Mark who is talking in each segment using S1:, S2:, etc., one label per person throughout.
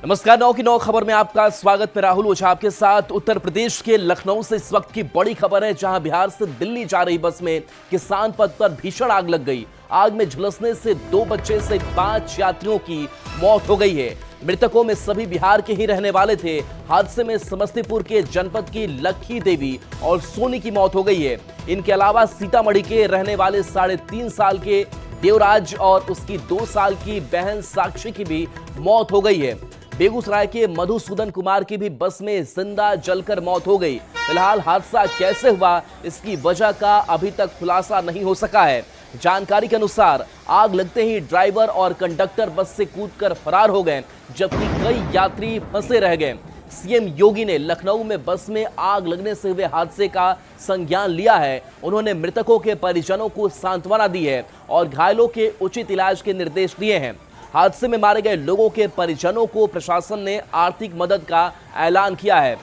S1: नमस्कार। 9 की 9 खबर में आपका स्वागत। मैं राहुल ओझा आपके साथ। उत्तर प्रदेश के लखनऊ से इस वक्त की बड़ी खबर है, जहां बिहार से दिल्ली जा रही बस में किसान पथ पर भीषण आग लग गई। आग में झुलसने से 2 बच्चे से 5 यात्रियों की मौत हो गई है। मृतकों में सभी बिहार के ही रहने वाले थे। हादसे में समस्तीपुर के जनपद की लक्की देवी और सोनी की मौत हो गई है। इनके अलावा सीतामढ़ी के रहने वाले 3.5 साल के देवराज और उसकी 2 साल की बहन साक्षी की भी मौत हो गई है। बेगूसराय के मधुसूदन कुमार की भी बस में जिंदा जलकर मौत हो गई। फिलहाल हादसा कैसे हुआ, इसकी वजह का अभी तक खुलासा नहीं हो सका है। जानकारी के अनुसार आग लगते ही ड्राइवर और कंडक्टर बस से कूदकर फरार हो गए, जबकि कई यात्री फंसे रह गए। सीएम योगी ने लखनऊ में बस में आग लगने से हुए हादसे का संज्ञान लिया है। उन्होंने मृतकों के परिजनों को सांत्वना दी है और घायलों के उचित इलाज के निर्देश दिए हैं। हादसे में मारे गए लोगों के परिजनों को प्रशासन ने आर्थिक मदद का ऐलान किया है।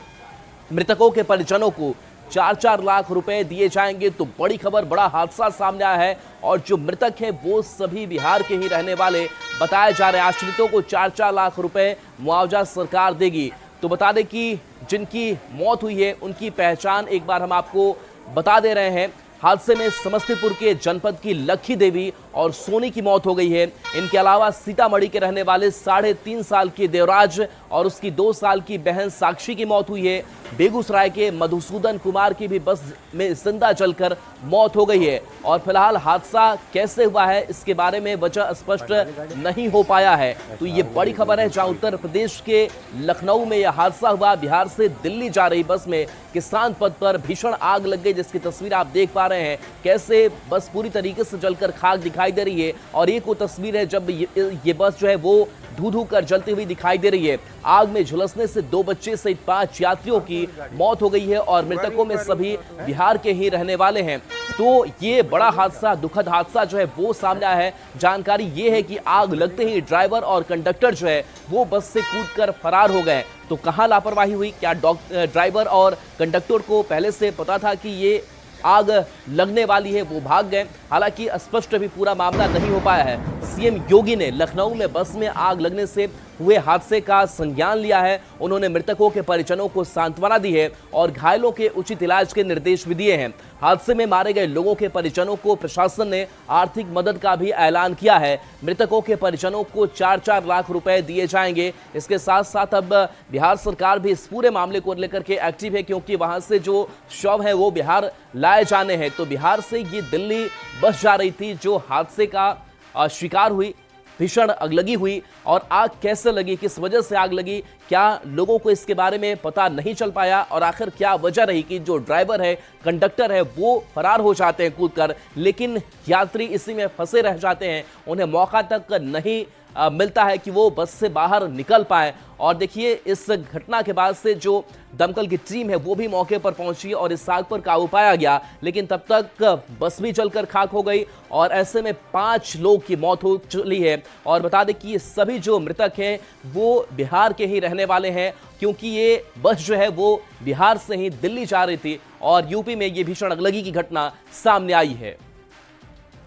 S1: मृतकों के परिजनों को 4-4 लाख रुपए दिए जाएंगे। तो बड़ी खबर, बड़ा हादसा सामने आया है और जो मृतक हैं वो सभी बिहार के ही रहने वाले बताए जा रहे हैं। आश्रितों को 4-4 लाख रुपए मुआवजा सरकार देगी। तो बता दें कि जिनकी मौत हुई है उनकी पहचान एक बार हम आपको बता दे रहे हैं। हादसे में समस्तीपुर के जनपद की लक्की देवी और सोनी की मौत हो गई है। इनके अलावा सीतामढ़ी के रहने वाले 3.5 साल के देवराज और उसकी 2 साल की बहन साक्षी की मौत हुई है। बेगूसराय के मधुसूदन कुमार की भी बस में जिंदा जलकर मौत हो गई है। और फिलहाल हादसा कैसे हुआ है इसके बारे में वजह स्पष्ट नहीं हो पाया है। तो ये बड़ी खबर है, जहां उत्तर प्रदेश के लखनऊ में यह हादसा हुआ। बिहार से दिल्ली जा रही बस में किसान पथ पर भीषण आग लग गई, जिसकी तस्वीर आप देख पा रहे हैं। कैसे बस पूरी तरीके से जलकर खाक दिखाई दे रही है। और एक वो तस्वीर है जब ये बस जो है वो धू कर जलती हुई दिखाई दे रही है। आग में झुलसने से 2 बच्चे सहित 5 यात्रियों की मौत हो गई है और मृतकों में सभी बिहार के ही रहने वाले हैं। तो ये बड़ा हादसा, दुखद हादसा जो है वो सामने आया है। जानकारी ये है कि आग लगते ही ड्राइवर और कंडक्टर जो है वो बस से कूदकर फरार हो गए। तो कहां लापरवाही हुई? क्या ड्राइवर और कंडक्टर को पहले से पता था कि ये आग लगने वाली है, वो भाग गए? हालांकि स्पष्ट अभी पूरा मामला नहीं हो पाया है। सीएम योगी ने लखनऊ में बस में आग लगने से हुए हादसे का संज्ञान लिया है। उन्होंने मृतकों के परिजनों को सांत्वना दी है और घायलों के उचित इलाज के निर्देश भी दिए हैं। हादसे में मारे गए लोगों के परिजनों को प्रशासन ने आर्थिक मदद का भी ऐलान किया है। मृतकों के परिजनों को 4-4 लाख रुपए दिए जाएंगे। इसके साथ साथ अब बिहार सरकार भी इस पूरे मामले को लेकर के एक्टिव है, क्योंकि वहां से जो शव है वो बिहार लाए जाने हैं। तो बिहार से ये दिल्ली बस जा रही थी जो हादसे का शिकार हुई। भीषण अगलगी हुई और आग कैसे लगी, किस वजह से आग लगी, क्या लोगों को इसके बारे में पता नहीं चल पाया? और आखिर क्या वजह रही कि जो ड्राइवर है, कंडक्टर है, वो फरार हो जाते हैं कूदकर, लेकिन यात्री इसी में फंसे रह जाते हैं। उन्हें मौका तक नहीं मिलता है कि वो बस से बाहर निकल पाए। और देखिए, इस घटना के बाद से जो दमकल की टीम है वो भी मौके पर पहुंची और इस आग पर काबू पाया गया, लेकिन तब तक बस भी जलकर खाक हो गई और ऐसे में 5 लोग की मौत हो चुकी है। और बता दें कि ये सभी जो मृतक हैं वो बिहार के ही रहने वाले हैं, क्योंकि ये बस जो है वो बिहार से ही दिल्ली जा रही थी और यूपी में ये भीषण अगलगी की घटना सामने आई है।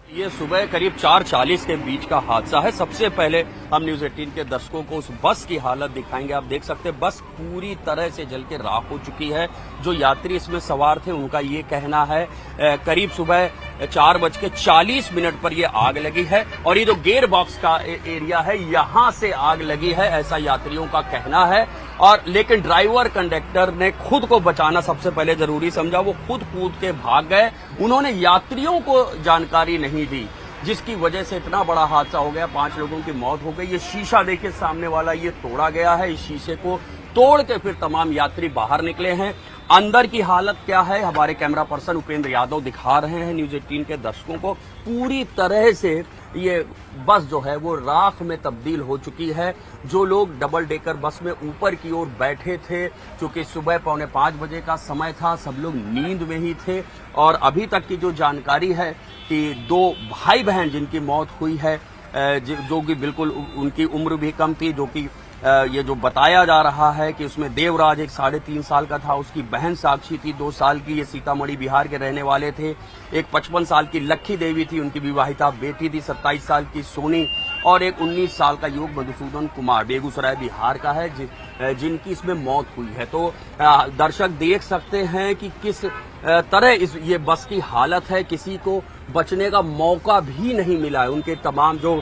S2: ये सुबह करीब 4:40 के बीच का हादसा है। सबसे पहले हम न्यूज 18 के दर्शकों को उस बस की हालत दिखाएंगे। आप देख सकते हैं बस पूरी तरह से जल के राख हो चुकी है। जो यात्री इसमें सवार थे उनका ये कहना है करीब सुबह 4:40 पर ये आग लगी है और ये जो गेयर बॉक्स का एरिया है यहाँ से आग लगी है, ऐसा यात्रियों का कहना है। और लेकिन ड्राइवर कंडक्टर ने खुद को बचाना सबसे पहले जरूरी समझा, वो खुद कूद के भाग गए। उन्होंने यात्रियों को जानकारी नहीं दी, जिसकी वजह से इतना बड़ा हादसा हो गया। 5 लोगों की मौत हो गई। ये शीशा देखिए सामने वाला, ये तोड़ा गया है। इस शीशे को तोड़ के फिर तमाम यात्री बाहर निकले हैं। अंदर की हालत क्या है हमारे कैमरा पर्सन उपेंद्र यादव दिखा रहे हैं न्यूज 18 के दर्शकों को। पूरी तरह से ये बस जो है वो राख में तब्दील हो चुकी है। जो लोग डबल डेकर बस में ऊपर की ओर बैठे थे, चूंकि सुबह 4:45 बजे का समय था, सब लोग नींद में ही थे। और अभी तक की जो जानकारी है कि 2 भाई बहन जिनकी मौत हुई है, जो कि बिल्कुल उनकी उम्र भी कम थी, जो कि ये जो बताया जा रहा है कि उसमें देवराज एक 3.5 साल का था, उसकी बहन साक्षी थी 2 साल की, ये सीतामढ़ी बिहार के रहने वाले थे। एक 55 साल की लक्खी देवी थी, उनकी विवाहिता बेटी थी 27 साल की सोनी, और एक 19 साल का युवक मधुसूदन कुमार बेगूसराय बिहार का है जिनकी इसमें मौत हुई है। तो दर्शक देख सकते हैं कि किस तरह ये बस की हालत है, किसी को बचने का मौका भी नहीं मिला है। उनके तमाम जो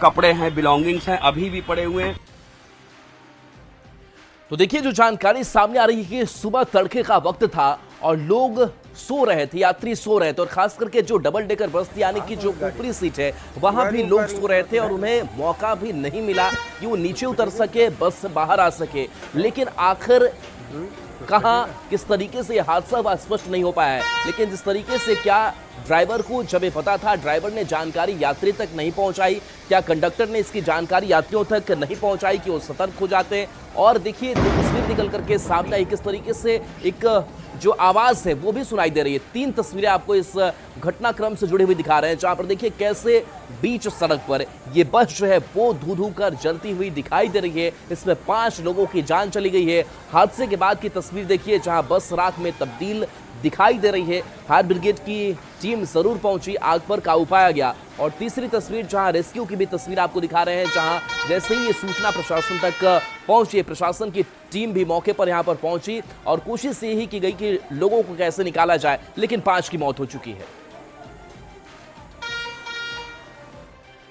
S2: कपड़े हैं, बिलोंगिंग्स हैं, अभी भी पड़े हुए हैं।
S1: तो देखिए जो जानकारी सामने आ रही है कि सुबह तड़के का वक्त था और लोग सो रहे थे, यात्री सो रहे थे, और खास करके जो डबल डेकर बस थी यानी कि जो ऊपरी सीट है वहां भी लोग सो रहे थे और उन्हें मौका भी नहीं मिला कि वो नीचे उतर सके, बस से बाहर आ सके। लेकिन आखिर कहां किस तरीके से यह हादसा हुआ स्पष्ट नहीं हो पाया है, लेकिन जिस तरीके से क्या ड्राइवर को जब ये पता था, ड्राइवर ने जानकारी यात्री तक नहीं पहुंचाई, क्या कंडक्टर ने इसकी जानकारी यात्रियों तक नहीं पहुंचाई कि वो सतर्क हो जाते। और देखिए जो तस्वीर निकल करके सामने आई, किस तरीके से एक जो आवाज है वो भी सुनाई दे रही है। 3 तस्वीरें आपको इस घटनाक्रम से जुड़ी हुई दिखा रहे हैं, जहां पर देखिए कैसे बीच सड़क पर ये बस जो है वो धू धू कर जलती हुई दिखाई दे रही है। इसमें 5 लोगों की जान चली गई है। हादसे के बाद की तस्वीर देखिए, जहां बस राख में तब्दील दिखाई दे रही है। फायर ब्रिगेड की टीम जरूर पहुंची, आग पर काबू पाया गया। और तीसरी तस्वीर जहां रेस्क्यू की भी तस्वीर आपको दिखा रहे हैं, जहां जैसे ही ये सूचना प्रशासन तक पहुंची, प्रशासन की टीम भी मौके पर यहां पर पहुंची और कोशिश यही की गई कि लोगों को कैसे निकाला जाए, लेकिन 5 की मौत हो चुकी है।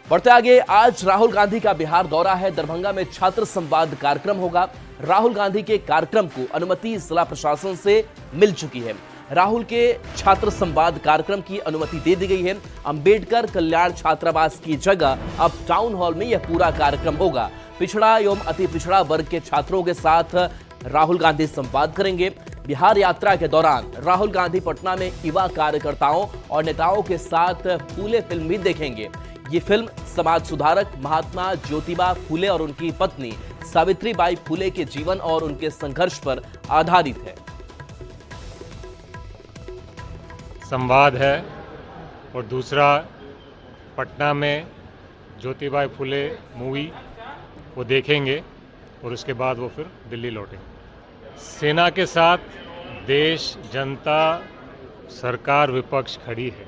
S1: बढ़ते आगे, आज राहुल गांधी का बिहार दौरा है। दरभंगा में छात्र संवाद कार्यक्रम होगा। राहुल गांधी के कार्यक्रम को अनुमति जिला प्रशासन से मिल चुकी है। राहुल के छात्र संवाद कार्यक्रम की अनुमति दे दी गई है। अंबेडकर कल्याण छात्रावास की जगह अब टाउन हॉल में यह पूरा कार्यक्रम होगा। पिछड़ा एवं अति पिछड़ा वर्ग के छात्रों के साथ राहुल गांधी संवाद करेंगे। बिहार यात्रा के दौरान राहुल गांधी पटना में युवा कार्यकर्ताओं और नेताओं के साथ फूले फिल्म भी देखेंगे। ये फिल्म समाज सुधारक महात्मा ज्योतिबा फूले और उनकी पत्नी सावित्रीबाई फूले के जीवन और उनके संघर्ष पर आधारित है।
S3: संवाद है और दूसरा पटना में ज्योतिबा फूले मूवी वो देखेंगे और उसके बाद वो फिर दिल्ली लौटेंगे। सेना के साथ देश, जनता, सरकार, विपक्ष खड़ी है।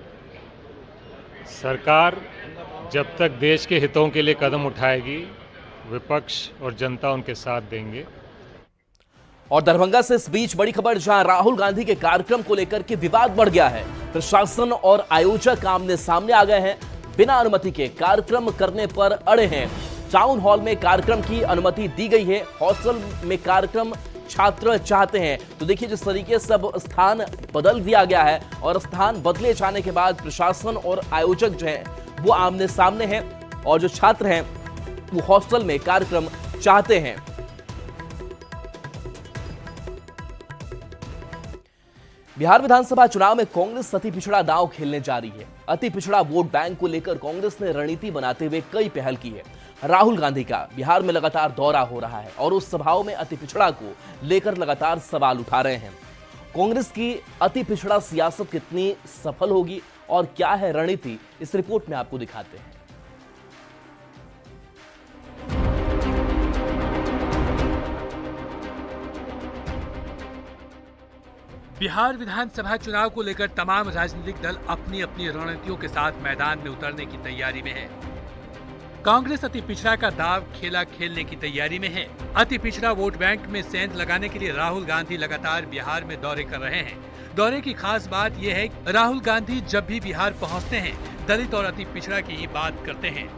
S3: सरकार जब तक देश के हितों के लिए कदम उठाएगी, विपक्ष और जनता उनके साथ देंगे।
S1: और दरभंगा से इस बीच बड़ी खबर, जहां राहुल गांधी के कार्यक्रम को लेकर के विवाद बढ़ गया है। प्रशासन और आयोजक आमने सामने आ गए हैं। बिना अनुमति के कार्यक्रम करने पर अड़े हैं। टाउन हॉल में कार्यक्रम की अनुमति दी गई है, हॉस्टल में कार्यक्रम छात्र चाहते हैं। तो देखिए जिस तरीके से अब स्थान बदल दिया गया है और स्थान बदले जाने के बाद प्रशासन और आयोजक जो है वो आमने सामने हैं और जो छात्र हैं वो हॉस्टल में कार्यक्रम चाहते हैं। बिहार विधानसभा चुनाव में कांग्रेस अति पिछड़ा दांव खेलने जा रही है। अति पिछड़ा वोट बैंक को लेकर कांग्रेस ने रणनीति बनाते हुए कई पहल की है। राहुल गांधी का बिहार में लगातार दौरा हो रहा है और उस सभाओं में अति पिछड़ा को लेकर लगातार सवाल उठा रहे हैं। कांग्रेस की अति पिछड़ा सियासत कितनी सफल होगी और क्या है रणनीति, इस रिपोर्ट में आपको दिखाते हैं।
S4: बिहार विधानसभा चुनाव को लेकर तमाम राजनीतिक दल अपनी अपनी रणनीतियों के साथ मैदान में उतरने की तैयारी में है। कांग्रेस अति पिछड़ा का दाव खेला खेलने की तैयारी में है। अति पिछड़ा वोट बैंक में सेंध लगाने के लिए राहुल गांधी लगातार बिहार में दौरे कर रहे हैं। दौरे की खास बात यह है कि राहुल गांधी जब भी बिहार पहुंचते हैं दलित और अति पिछड़ा की ही बात करते हैं।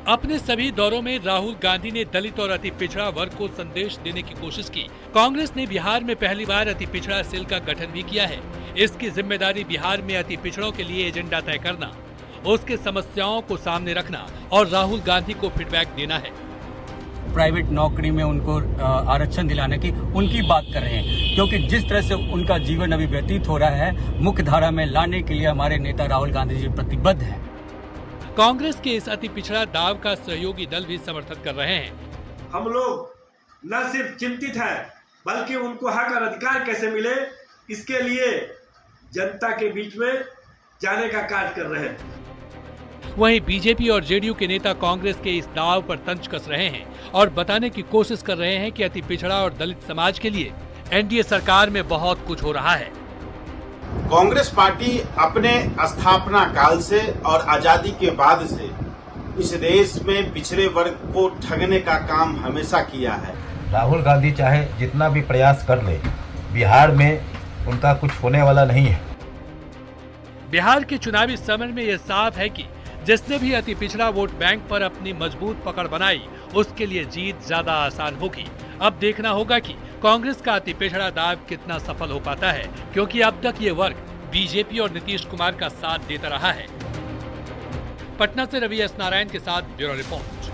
S4: अपने सभी दौरों में राहुल गांधी ने दलित और अति पिछड़ा वर्ग को संदेश देने की कोशिश की। कांग्रेस ने बिहार में पहली बार अति पिछड़ा सेल का गठन भी किया है। इसकी जिम्मेदारी बिहार में अति पिछड़ों के लिए एजेंडा तय करना, उसके समस्याओं को सामने रखना और राहुल गांधी को फीडबैक देना है।
S5: प्राइवेट नौकरी में उनको आरक्षण दिलाने की उनकी बात कर रहे हैं, क्योंकि जिस तरह से उनका जीवन अभी व्यतीत हो रहा है, मुख्य धारा में लाने के लिए हमारे नेता राहुल गांधी जी प्रतिबद्ध है।
S4: कांग्रेस के इस अति पिछड़ा दाव का सहयोगी दल भी समर्थन कर रहे हैं।
S6: हम लोग न सिर्फ चिंतित हैं, बल्कि उनको हक और अधिकार कैसे मिले, इसके लिए जनता के बीच में जाने का कार्य कर रहे हैं।
S4: वहीं बीजेपी और जेडीयू के नेता कांग्रेस के इस दाव पर तंज कस रहे हैं और बताने की कोशिश कर रहे हैं कि अति पिछड़ा और दलित समाज के लिए एनडीए सरकार में बहुत कुछ हो रहा है।
S7: कांग्रेस पार्टी अपने स्थापना काल से और आजादी के बाद से इस देश में पिछड़े वर्ग को ठगने का काम हमेशा किया है।
S8: राहुल गांधी चाहे जितना भी प्रयास कर ले, बिहार में उनका कुछ होने वाला नहीं है।
S4: बिहार के चुनावी समर में यह साफ है कि जिसने भी अति पिछड़ा वोट बैंक पर अपनी मजबूत पकड़ बनाई, उसके लिए जीत ज्यादा आसान होगी। अब देखना होगा कि कांग्रेस का अति पिछड़ा दाव कितना सफल हो पाता है, क्योंकि अब तक ये वर्ग बीजेपी और नीतीश कुमार का साथ देता रहा है। पटना से रवि एस नारायण के साथ ब्यूरो रिपोर्ट।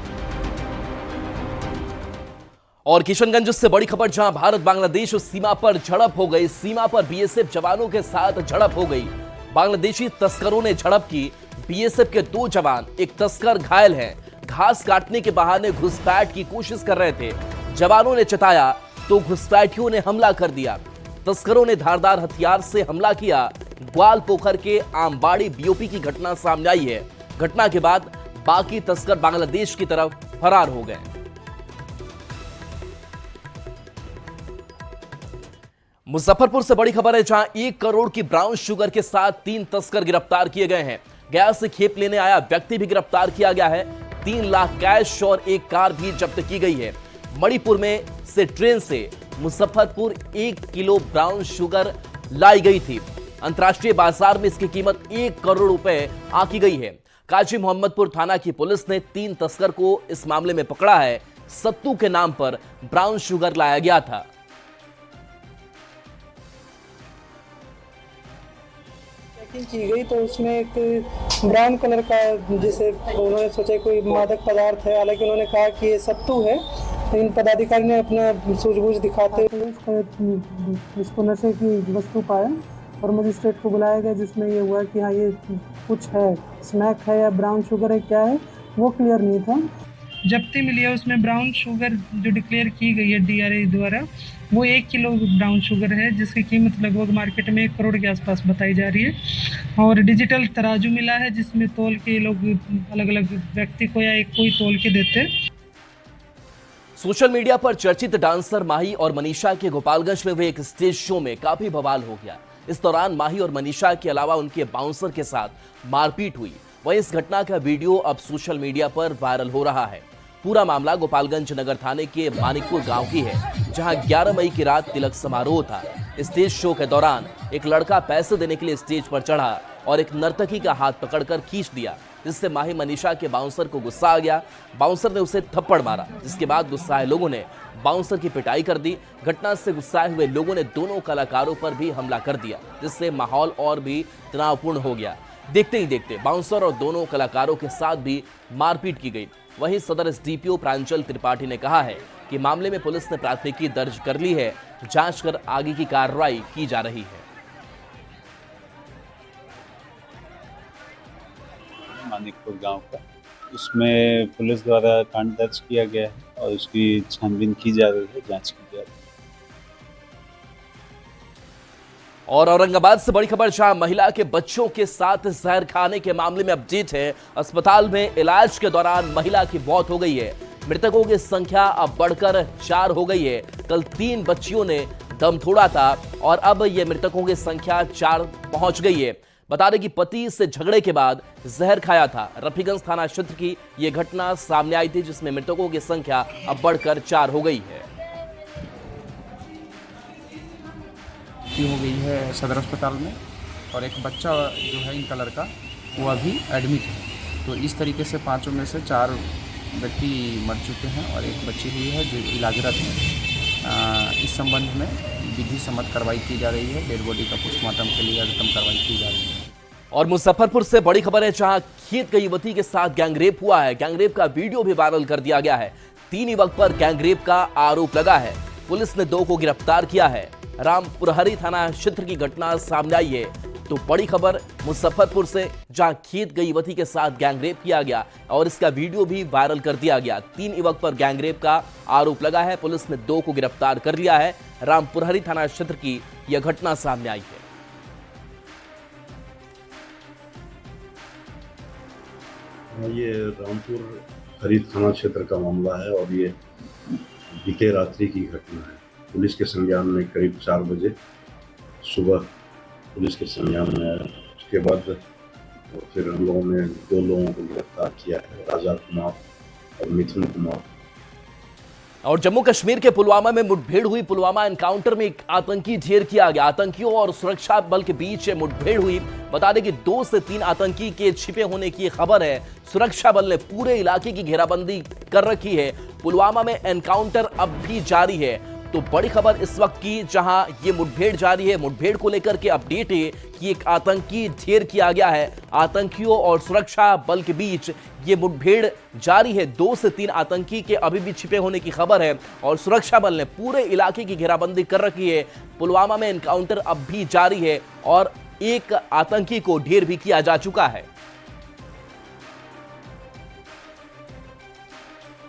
S1: और किशनगंज से बड़ी खबर, जहां भारत बांग्लादेश सीमा पर झड़प हो गई। सीमा पर बीएसएफ जवानों के साथ झड़प हो गई। बांग्लादेशी तस्करों ने झड़प की। बीएसएफ के 2 जवान, एक तस्कर घायल हैं। घास काटने के बहाने घुसपैठ की कोशिश कर रहे थे। जवानों ने चताया तो घुसपैठियों ने हमला कर दिया। तस्करों ने धारदार हथियार से हमला किया। ग्वालपोखर के आमबाड़ी बीओपी की घटना सामने आई है। घटना के बाद बाकी तस्कर बांग्लादेश की तरफ फरार हो गए। मुजफ्फरपुर से बड़ी खबर है, जहां 1 करोड़ की ब्राउन शुगर के साथ 3 तस्कर गिरफ्तार किए गए हैं। गया से खेप लेने आया व्यक्ति भी गिरफ्तार किया गया है। 3 लाख कैश और एक कार भी जब्त की गई है। मणिपुर में से ट्रेन से मुजफ्फरपुर 1 किलो ब्राउन शुगर लाई गई थी। अंतर्राष्ट्रीय बाजार में इसकी कीमत 1 करोड़ रुपए आंकी गई है। काजी मोहम्मदपुर थाना की पुलिस ने 3 तस्कर को इस मामले में पकड़ा है। सत्तू के नाम पर ब्राउन शुगर लाया गया था।
S9: की गई तो उसमें एक ब्राउन कलर का, जैसे उन्होंने सोचा कोई मादक पदार्थ है, हालांकि उन्होंने कहा कि ये सत्तू है। इन पदाधिकारी ने अपना सूझबूझ दिखाते इसको नशे की वस्तु पाया और मजिस्ट्रेट को बुलाया गया, जिसमें ये हुआ कि हाँ ये कुछ है, स्नैक है या ब्राउन शुगर है, क्या है वो क्लियर नहीं था। जब्ती मिली है उसमें ब्राउन शुगर जो डिक्लेयर की गई है डीआरआई द्वारा, वो 1 किलो ब्राउन शुगर है, जिसकी कीमत लगभग मार्केट में 1 करोड़ के आसपास बताई जा रही है। और डिजिटल तराजू मिला है, जिसमें तोल के लोग अलग अलग व्यक्ति को या एक कोई तोल के देते।
S1: सोशल मीडिया पर चर्चित डांसर माही और मनीषा के गोपालगंज में हुए एक स्टेज शो में काफी बवाल हो गया। इस दौरान माही और मनीषा के अलावा उनके बाउंसर के साथ मारपीट हुई। वहीं इस घटना का वीडियो अब सोशल मीडिया पर वायरल हो रहा है। पूरा मामला गोपालगंज नगर थाने के मानिकपुर गांव की है, जहां 11 मई की रात तिलक समारोह था। स्टेज शो के दौरान एक लड़का पैसे देने के लिए स्टेज पर चढ़ा और एक नर्तकी का हाथ पकड़कर खींच दिया, जिससे माही मनीषा के बाउंसर को गुस्सा आ गया। बाउंसर ने उसे थप्पड़ मारा, जिसके बाद गुस्साए लोगों ने बाउंसर की पिटाई कर दी। घटना से गुस्साए हुए लोगों ने दोनों कलाकारों पर भी हमला कर दिया, जिससे माहौल और भी तनावपूर्ण हो गया। देखते ही देखते बाउंसर और दोनों कलाकारों के साथ भी मारपीट की गई। वहीं सदर एसडीपीओ प्रांजल त्रिपाठी ने कहा है कि मामले में पुलिस ने प्राथमिकी दर्ज कर ली है, जांच कर आगे की कार्रवाई की जा रही है।
S10: मानिकपुर गांव का, उसमें पुलिस द्वारा कांड दर्ज किया गया है और उसकी छानबीन की जा रही है, जांच की जा रही है।
S1: और औरंगाबाद से बड़ी खबर, जहां महिला के बच्चों के साथ जहर खाने के मामले में अपडेट है। अस्पताल में इलाज के दौरान महिला की मौत हो गई है। मृतकों की संख्या अब बढ़कर 4 हो गई है। कल 3 बच्चियों ने दम तोड़ा था और अब यह मृतकों की संख्या 4 पहुंच गई है। बता दें कि पति से झगड़े के बाद जहर खाया था। रफीगंज थाना क्षेत्र की यह घटना सामने आई थी, जिसमें मृतकों की संख्या अब बढ़कर 4 हो गई है।
S11: हो गई है सदर अस्पताल में और एक बच्चा जो है इनका लड़का वो अभी एडमिट है। तो इस तरीके से 5 में से 4 व्यक्ति मर चुके हैं और एक बच्ची हुई है जो इलाजरत है। इस संबंध में विधि सम्मत कार्रवाई की जा रही है। डेड बॉडी का पोस्टमार्टम के लिए अग्रिम कार्रवाई की जा रही है।
S1: और मुजफ्फरपुर से बड़ी खबर है, जहां खेत की युवती के साथ गैंगरेप हुआ है। गैंगरेप का वीडियो भी वायरल कर दिया गया है। 3 युवक पर गैंगरेप का आरोप लगा है। पुलिस ने 2 को गिरफ्तार किया है। रामपुरहरी थाना क्षेत्र की घटना सामने आई है। तो बड़ी खबर मुजफ्फरपुर से, जहां खेत गई युवती के साथ गैंगरेप किया गया और इसका वीडियो भी वायरल कर दिया गया। 3 युवक पर गैंगरेप का आरोप लगा है। पुलिस ने 2 को गिरफ्तार कर लिया है। रामपुरहरी थाना क्षेत्र की यह घटना सामने आई है।
S12: ये रामपुर खरीद थाना क्षेत्र का मामला है और ये बीते रात्रि की घटना है। पुलिस के संज्ञान में करीब 4 बजे सुबह पुलिस के संज्ञान में आया। उसके बाद फिर हम लोगों ने 2 लोगों को गिरफ्तार किया है, राजा कुमार और मिथुन कुमार।
S1: और जम्मू कश्मीर के पुलवामा में मुठभेड़ हुई। पुलवामा एनकाउंटर में एक आतंकी ढेर किया गया। आतंकियों और सुरक्षा बल के बीच मुठभेड़ हुई। बता दें कि 2 से 3 आतंकी के छिपे होने की खबर है। सुरक्षा बल ने पूरे इलाके की घेराबंदी कर रखी है। पुलवामा में एनकाउंटर अब भी जारी है। तो बड़ी खबर इस वक्त की, जहां ये मुठभेड़ जारी है, मुठभेड़ को लेकर के अपडेट है कि एक आतंकी ढेर किया गया है। आतंकियों और सुरक्षा बल के बीच ये मुठभेड़ जारी है। 2 से 3 आतंकी के अभी भी छिपे होने की खबर है और सुरक्षा बल ने पूरे इलाके की घेराबंदी कर रखी है। पुलवामा में एनकाउंटर अब भी जारी है और एक आतंकी को ढेर भी किया जा चुका है।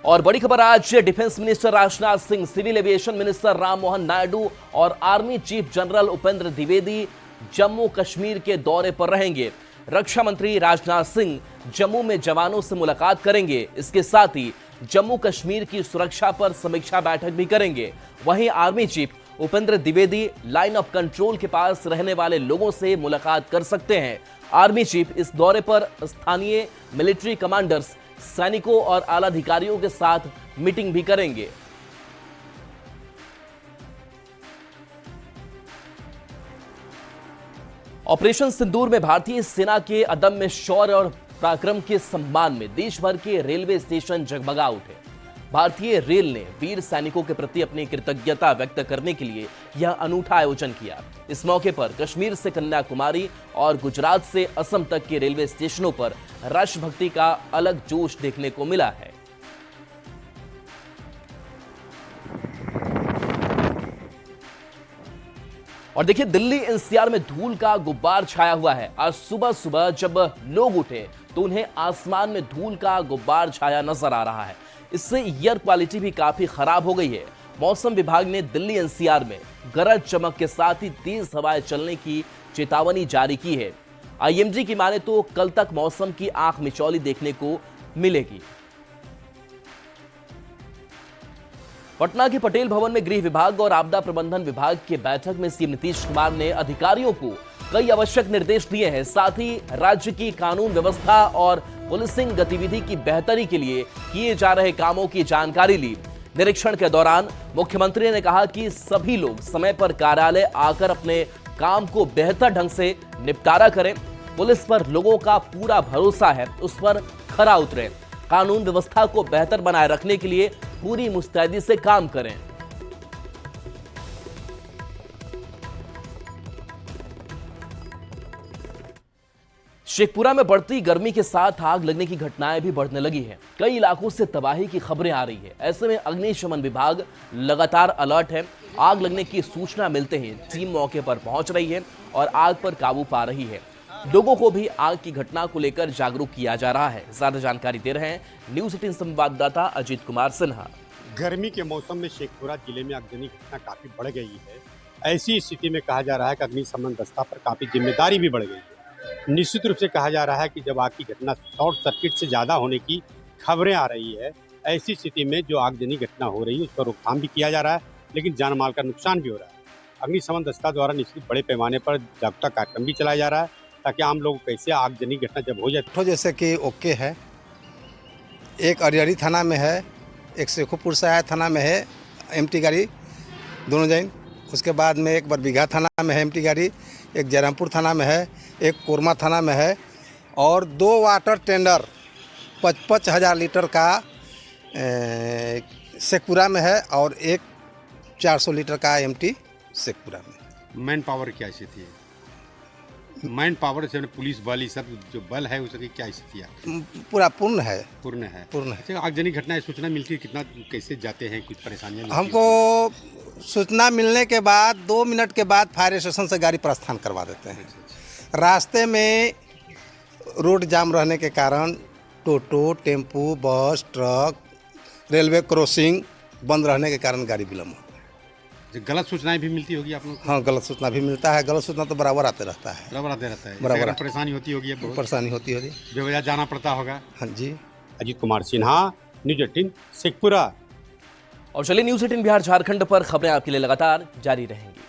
S1: और बड़ी खबर आज defence minister Rajnath Singh, civil aviation minister Ram Mohan Naidu और army chief general Upendra Dwivedi Jammu Kashmir के दौरे पर रहेंगे। रक्षा मंत्री राजनाथ सिंह जम्मू में जवानों से मुलाकात करेंगे। इसके साथ ही जम्मू कश्मीर की सुरक्षा पर समीक्षा बैठक भी करेंगे। वहीं army chief Upendra Dwivedi line of control के पास रहने वाले लोगों से मुलाकात कर सकते हैं। आर्मी चीफ इस दौरे पर स्थानीय मिलिट्री कमांडर्स, सैनिकों और आला अधिकारियों के साथ मीटिंग भी करेंगे। ऑपरेशन सिंदूर में भारतीय सेना के अदम्य शौर्य और पराक्रम के सम्मान में देश भर के रेलवे स्टेशन जगमगा उठे। भारतीय रेल ने वीर सैनिकों के प्रति अपनी कृतज्ञता व्यक्त करने के लिए यह अनूठा आयोजन किया। इस मौके पर कश्मीर से कन्याकुमारी और गुजरात से असम तक के रेलवे स्टेशनों पर राष्ट्रभक्ति का अलग जोश देखने को मिला है। और देखिए, दिल्ली एनसीआर में धूल का गुब्बार छाया हुआ है। आज सुबह सुबह जब लोग उठे तो उन्हें आसमान में धूल का गुब्बार छाया नजर आ रहा है। इससे एयर क्वालिटी भी काफी खराब हो गई है। मौसम विभाग ने दिल्ली एनसीआर में गरज चमक के साथ ही तेज हवाएं चलने की चेतावनी जारी की है। आईएमडी की माने तो कल तक मौसम की आंख मिचौली देखने को मिलेगी। पटना के पटेल भवन में गृह विभाग और आपदा प्रबंधन विभाग की बैठक में सीएम नीतीश कुमार ने अधिकारियों को कई आवश्यक निर्देश दिए हैं। साथ ही राज्य की कानून व्यवस्था और पुलिसिंग गतिविधि की बेहतरी के लिए किए जा रहे कामों की जानकारी ली। निरीक्षण के दौरान मुख्यमंत्री ने कहा कि सभी लोग समय पर कार्यालय आकर अपने काम को बेहतर ढंग से निपटारा करें। पुलिस पर लोगों का पूरा भरोसा है, उस पर खरा उतरें। कानून व्यवस्था को बेहतर बनाए रखने के लिए पूरी मुस्तैदी से काम करें। शेखपुरा में बढ़ती गर्मी के साथ आग लगने की घटनाएं भी बढ़ने लगी हैं। कई इलाकों से तबाही की खबरें आ रही है। ऐसे में अग्निशमन विभाग लगातार अलर्ट है। आग लगने की सूचना मिलते ही टीम मौके पर पहुंच रही है और आग पर काबू पा रही है। लोगों को भी आग की घटना को लेकर जागरूक किया जा रहा है। ज्यादा जानकारी दे रहे हैं न्यूज 18 संवाददाता अजीत कुमार सिन्हा।
S13: गर्मी के मौसम में शेखपुरा जिले में आगजनी घटना काफी बढ़ गई है। ऐसी स्थिति में कहा जा रहा है कि अग्निशमन दस्ता पर काफी जिम्मेदारी भी बढ़ गई है। निश्चित रूप से कहा जा रहा है कि जब आग की घटना शॉर्ट सर्किट से ज़्यादा होने की खबरें आ रही है, ऐसी स्थिति में जो आगजनी घटना हो रही है उस पर रोकथाम भी किया जा रहा है, लेकिन जान माल का नुकसान भी हो रहा है। अग्निशमन दस्ता द्वारा निश्चित बड़े पैमाने पर जागरूकता कार्यक्रम भी चलाया जा रहा है ताकि आम लोग कैसे आगजनी घटना जब हो जाए।
S14: जैसे कि ओके है, एक अरियरी थाना में है, एक शेखोपुर सहाय थाना में है एमटी गाड़ी, दोनों जैन। उसके बाद में एक बरबीघा थाना में है एमटी गाड़ी, एक जयरामपुर थाना में है, एक कोरमा थाना में है और 2 वाटर टेंडर 55 हज़ार लीटर का शेखपुरा में है और एक 400 लीटर का एमटी शेखपुरा में।
S13: मैन पावर क्या स्थिति है? मैन पावर से पुलिस बल ये सब जो बल है उसकी क्या स्थिति है?
S14: पूरा पूर्ण है।
S13: पूर्ण है।
S14: पूर्ण है।
S13: आगजनी घटना सूचना मिलती है, कितना कैसे जाते हैं, कुछ परेशानियाँ?
S14: हमको सूचना मिलने के बाद 2 मिनट के बाद फायर स्टेशन से गाड़ी प्रस्थान करवा देते हैं। रास्ते में रोड जाम रहने के कारण टोटो, टेम्पू, बस, ट्रक, रेलवे क्रॉसिंग बंद रहने के कारण गाड़ी विलम्ब होता है।
S13: गलत सूचनाएं भी मिलती होगी आप लोग को?
S14: हाँ, गलत सूचना भी मिलता है। गलत सूचना तो बराबर आते रहता है।
S13: बराबर आते रहता है।
S14: बराबर
S13: इससे परेशानी होती होगी अब बहुत?
S14: परेशानी होती होगी,
S13: बेवजह जाना पड़ता होगा।
S14: हाँ जी।
S13: अजीत कुमार सिन्हा, न्यूज़ 18 शेखपुरा।
S1: और चलिए न्यूज़ 18 बिहार झारखंड पर खबरें आपके लिए लगातार जारी रहेंगी।